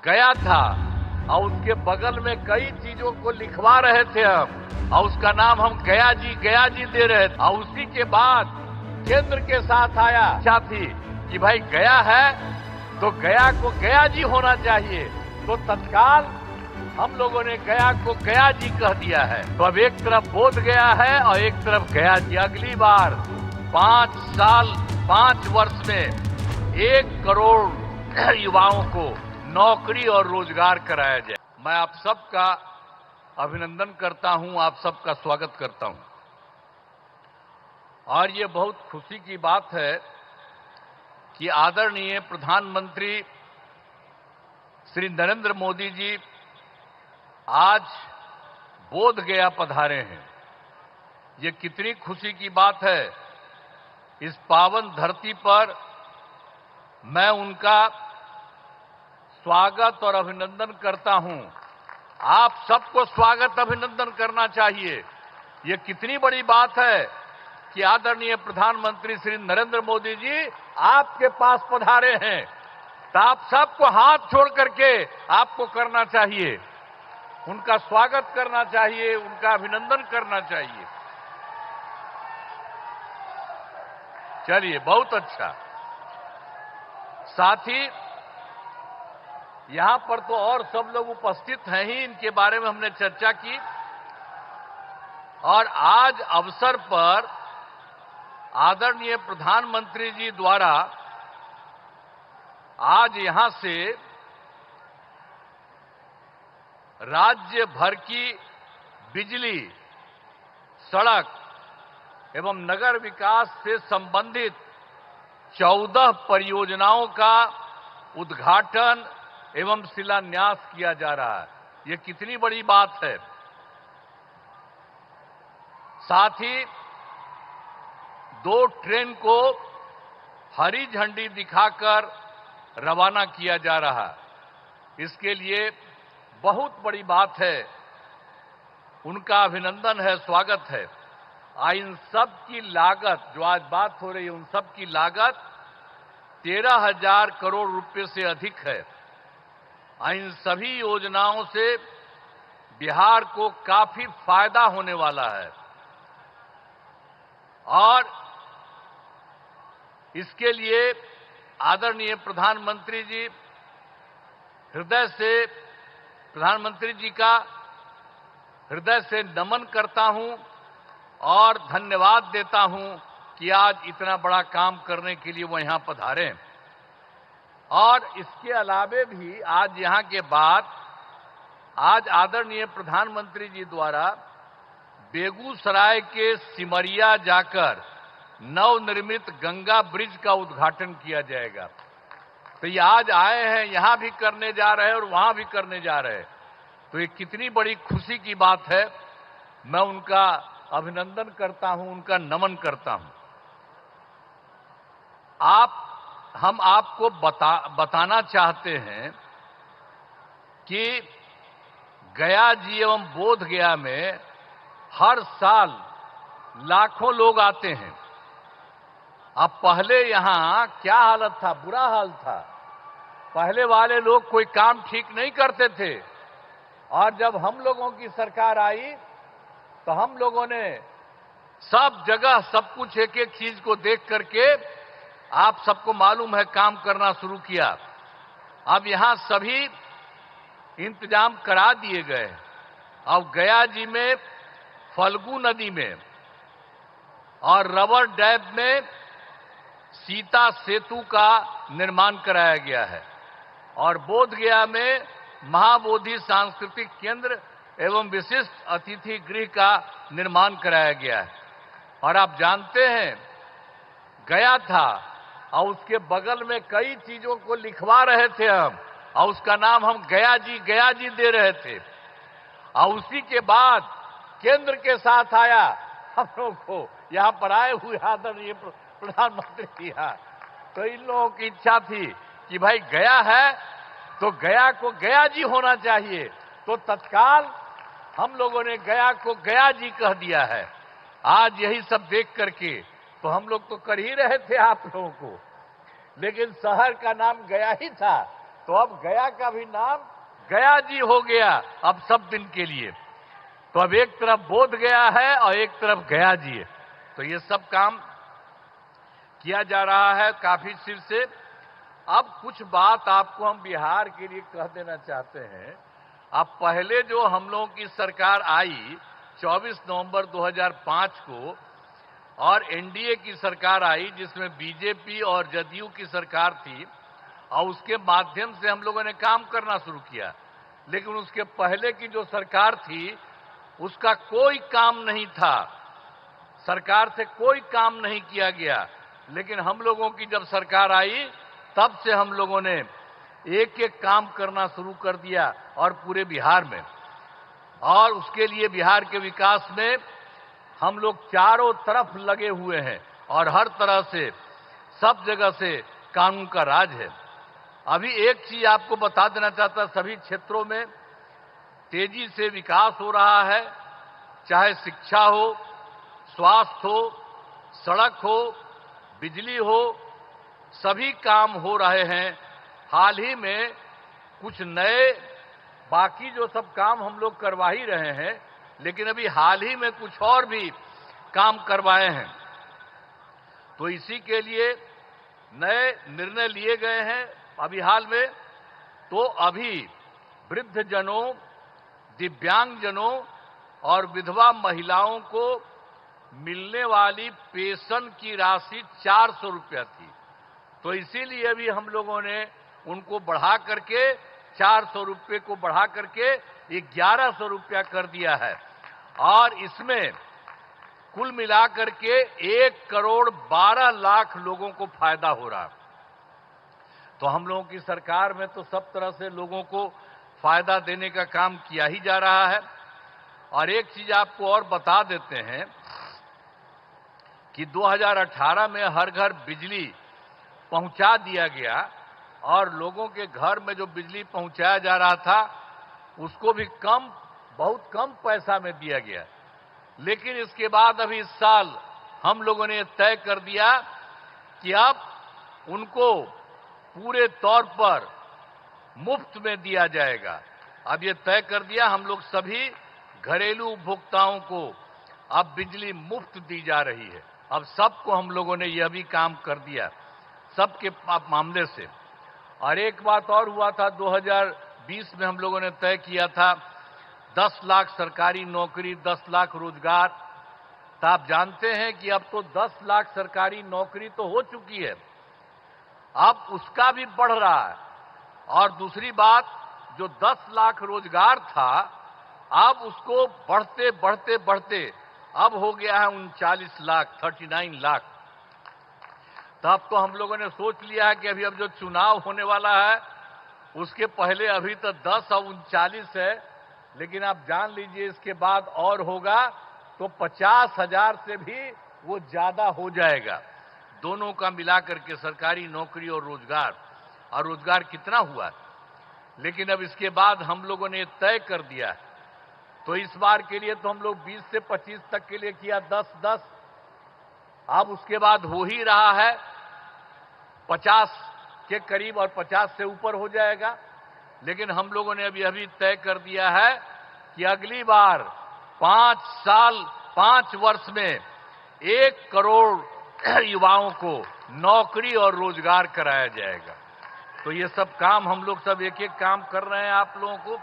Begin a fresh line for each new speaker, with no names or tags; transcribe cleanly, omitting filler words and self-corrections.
गया था और उसके बगल में कई चीजों को लिखवा रहे थे हम, और उसका नाम हम गया जी दे रहे थे। और उसी के बाद केंद्र के साथ आया इच्छा थी कि भाई गया है तो गया को गया जी होना चाहिए, तो तत्काल हम लोगों ने गया को गया जी कह दिया है। तो अब एक तरफ बोध गया है और एक तरफ गया जी। अगली बार 5 वर्ष में 1 करोड़ युवाओं को नौकरी और रोजगार कराया जाए। मैं आप सबका अभिनंदन करता हूं, आप सबका स्वागत करता हूं। और ये बहुत खुशी की बात है कि आदरणीय प्रधानमंत्री श्री नरेंद्र मोदी जी आज बोध गया पधारे हैं। ये कितनी खुशी की बात है। इस पावन धरती पर मैं उनका स्वागत और अभिनंदन करता हूं। आप सबको स्वागत अभिनंदन करना चाहिए। ये कितनी बड़ी बात है कि आदरणीय प्रधानमंत्री श्री नरेंद्र मोदी जी आपके पास पधारे हैं, तो आप सबको हाथ छोड़ करके आपको करना चाहिए, उनका स्वागत करना चाहिए, उनका अभिनंदन करना चाहिए। चलिए, बहुत अच्छा। साथ ही यहां पर तो और सब लोग उपस्थित हैं ही, इनके बारे में हमने चर्चा की। और आज अवसर पर आदरणीय प्रधानमंत्री जी द्वारा आज यहां से राज्य भर की बिजली, सड़क एवं नगर विकास से संबंधित 14 परियोजनाओं का उद्घाटन एवं शिलान्यास किया जा रहा है। ये कितनी बड़ी बात है। साथ ही 2 ट्रेन को हरी झंडी दिखाकर रवाना किया जा रहा है। इसके लिए बहुत बड़ी बात है, उनका अभिनंदन है, स्वागत है। इन सब की लागत, जो आज बात हो रही है, उन सब की लागत 13,000 करोड़ रुपए से अधिक है। इन सभी योजनाओं से बिहार को काफी फायदा होने वाला है और इसके लिए आदरणीय प्रधानमंत्री जी हृदय से, प्रधानमंत्री जी का हृदय से नमन करता हूं और धन्यवाद देता हूं कि आज इतना बड़ा काम करने के लिए वो यहां पधारे। और इसके अलावे भी आज यहां के बाद आज आदरणीय प्रधानमंत्री जी द्वारा बेगूसराय के सिमरिया जाकर नवनिर्मित गंगा ब्रिज का उद्घाटन किया जाएगा। तो ये आज आए हैं, यहां भी करने जा रहे हैं और वहां भी करने जा रहे हैं। तो ये कितनी बड़ी खुशी की बात है। मैं उनका अभिनंदन करता हूं, उनका नमन करता हूं। हम आपको बताना चाहते हैं कि गया जी एवं बोध गया में हर साल लाखों लोग आते हैं। अब पहले यहां क्या हालत था, बुरा हाल था। पहले वाले लोग कोई काम ठीक नहीं करते थे और जब हम लोगों की सरकार आई तो हम लोगों ने सब जगह सब कुछ एक एक चीज को देख करके, आप सबको मालूम है, काम करना शुरू किया। अब यहां सभी इंतजाम करा दिए गए। अब गया जी में फल्गु नदी में और रबर डैम में सीता सेतु का निर्माण कराया गया है और बोध गया में महाबोधि सांस्कृतिक केंद्र एवं विशिष्ट अतिथि गृह का निर्माण कराया गया है। और आप जानते हैं, गया था और उसके बगल में कई चीजों को लिखवा रहे थे हम, और उसका नाम हम गया जी दे रहे थे। और उसी के बाद केंद्र के साथ आया हम लोग को, यहां पर आए हुए आदरणीय प्रधानमंत्री जी। तो इन लोगों की इच्छा थी कि भाई गया है तो गया को गया जी होना चाहिए, तो तत्काल हम लोगों ने गया को गया जी कह दिया है। आज यही सब देख करके तो हम लोग तो कर ही रहे थे आप लोगों को, लेकिन शहर का नाम गया ही था तो अब गया का भी नाम गया जी हो गया अब सब दिन के लिए। तो अब एक तरफ बोध गया है और एक तरफ गया जी है। तो ये सब काम किया जा रहा है काफी सिर से। अब कुछ बात आपको हम बिहार के लिए कह देना चाहते हैं। अब पहले जो हम लोगों की सरकार आई 24 नवंबर 2005 को, और एनडीए की सरकार आई जिसमें बीजेपी और जदयू की सरकार थी, और उसके माध्यम से हम लोगों ने काम करना शुरू किया। लेकिन उसके पहले की जो सरकार थी उसका कोई काम नहीं था, सरकार से कोई काम नहीं किया गया। लेकिन हम लोगों की जब सरकार आई तब से हम लोगों ने एक एक काम करना शुरू कर दिया, और पूरे बिहार में। और उसके लिए बिहार के विकास में हम लोग चारों तरफ लगे हुए हैं, और हर तरह से सब जगह से कानून का राज है। अभी एक चीज आपको बता देना चाहता, सभी क्षेत्रों में तेजी से विकास हो रहा है, चाहे शिक्षा हो, स्वास्थ्य हो, सड़क हो, बिजली हो, सभी काम हो रहे हैं। हाल ही में कुछ नए, बाकी जो सब काम हम लोग करवा ही रहे हैं, लेकिन अभी हाल ही में कुछ और भी काम करवाए हैं। तो इसी के लिए नए निर्णय लिए गए हैं अभी हाल में। तो अभी वृद्धजनों, दिव्यांगजनों और विधवा महिलाओं को मिलने वाली पेंशन की राशि 400 रुपया थी। तो इसीलिए अभी हम लोगों ने उनको बढ़ा करके 400 रुपये को बढ़ा करके 1100 रुपया कर दिया है, और इसमें कुल मिलाकर के 1,12,00,000 लोगों को फायदा हो रहा है। तो हम लोगों की सरकार में तो सब तरह से लोगों को फायदा देने का काम किया ही जा रहा है। और एक चीज आपको और बता देते हैं कि 2018 में हर घर बिजली पहुंचा दिया गया, और लोगों के घर में जो बिजली पहुंचाया जा रहा था उसको भी बहुत कम पैसा में दिया गया। लेकिन इसके बाद अभी इस साल हम लोगों ने तय कर दिया कि अब उनको पूरे तौर पर मुफ्त में दिया जाएगा। अब ये तय कर दिया, हम लोग सभी घरेलू उपभोक्ताओं को अब बिजली मुफ्त दी जा रही है। अब सबको हम लोगों ने यह भी काम कर दिया, सबके मामले से। और एक बात और हुआ था, 2020 में हम लोगों ने तय किया था 10 लाख सरकारी नौकरी, 10 लाख रोजगार। तो आप जानते हैं कि अब तो 10 लाख सरकारी नौकरी तो हो चुकी है, अब उसका भी बढ़ रहा है। और दूसरी बात, जो 10 लाख रोजगार था, अब उसको बढ़ते बढ़ते बढ़ते अब हो गया है 39 लाख, 39 लाख। तब तो हम लोगों ने सोच लिया है कि अभी अब जो चुनाव होने वाला है उसके पहले अभी तो 10 और 39 है, लेकिन आप जान लीजिए इसके बाद और होगा तो 50,000 से भी वो ज्यादा हो जाएगा, दोनों का मिलाकर के, सरकारी नौकरी और रोजगार। और रोजगार कितना हुआ, लेकिन अब इसके बाद हम लोगों ने तय कर दिया है। तो इस बार के लिए तो हम लोग 20 से 25 तक के लिए किया 10-10, अब उसके बाद हो ही रहा है 50 के करीब, और 50 से ऊपर हो जाएगा। लेकिन हम लोगों ने अभी तय कर दिया है कि अगली बार 5 वर्ष में 1 करोड़ युवाओं को नौकरी और रोजगार कराया जाएगा। तो ये सब काम हम लोग सब एक एक काम कर रहे हैं आप लोगों को